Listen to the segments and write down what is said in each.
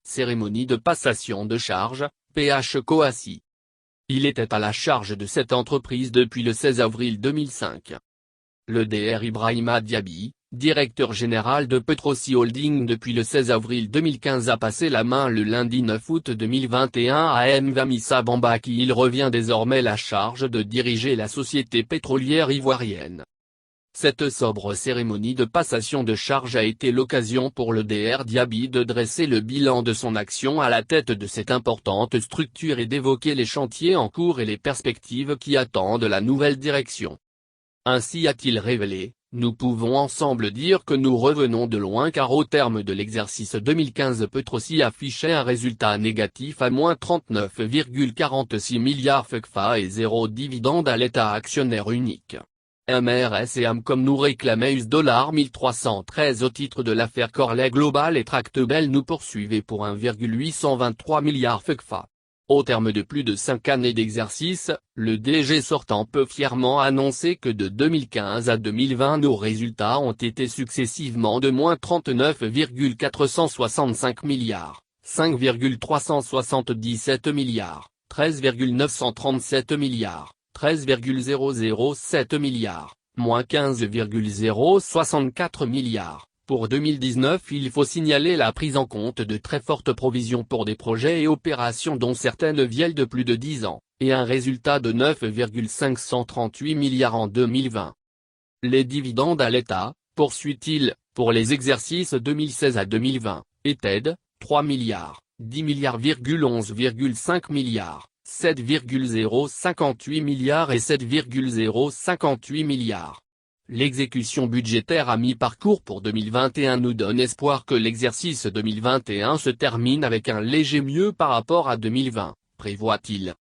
cérémonie de passation de charges, PH Coassi. Il était à la charge de cette entreprise depuis le 16 avril 2005. Le Dr Ibrahima Diaby, directeur général de Petrosi Holding depuis le 16 avril 2015 a passé la main le lundi 9 août 2021 à M. Vamissa Bamba à qui il revient désormais la charge de diriger la société pétrolière ivoirienne. Cette sobre cérémonie de passation de charge a été l'occasion pour le Dr Diaby de dresser le bilan de son action à la tête de cette importante structure et d'évoquer les chantiers en cours et les perspectives qui attendent la nouvelle direction. Ainsi a-t-il révélé, nous pouvons ensemble dire que nous revenons de loin car au terme de l'exercice 2015 Petrosi affichait un résultat négatif à moins 39,46 milliards FCFA et 0 dividende à l'État actionnaire unique. MRS et AM comme nous réclamait $1313 au titre de l'affaire Corley Global et Tractebel nous poursuivait pour 1,823 milliards FCFA. Au terme de plus de 5 années d'exercice, le DG sortant peut fièrement annoncer que de 2015 à 2020 nos résultats ont été successivement de moins 39,465 milliards, 5,377 milliards, 13,937 milliards. 13,007 milliards, moins 15,064 milliards. Pour 2019 il faut signaler la prise en compte de très fortes provisions pour des projets et opérations dont certaines viennent de plus de 10 ans, et un résultat de 9,538 milliards en 2020. Les dividendes à l'État, poursuit-il, pour les exercices 2016 à 2020, étaient de 3 milliards, 10 milliards,11,5 milliards. 7,058 milliards et 7,058 milliards. L'exécution budgétaire à mi-parcours pour 2021 nous donne espoir que l'exercice 2021 se termine avec un léger mieux par rapport à 2020, prévoit-il.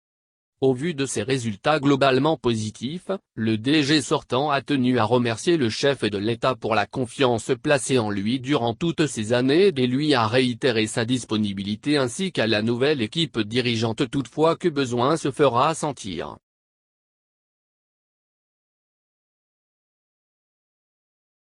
Au vu de ces résultats globalement positifs, le DG sortant a tenu à remercier le chef de l'État pour la confiance placée en lui durant toutes ces années et lui a réitéré sa disponibilité ainsi qu'à la nouvelle équipe dirigeante toutefois que besoin se fera sentir.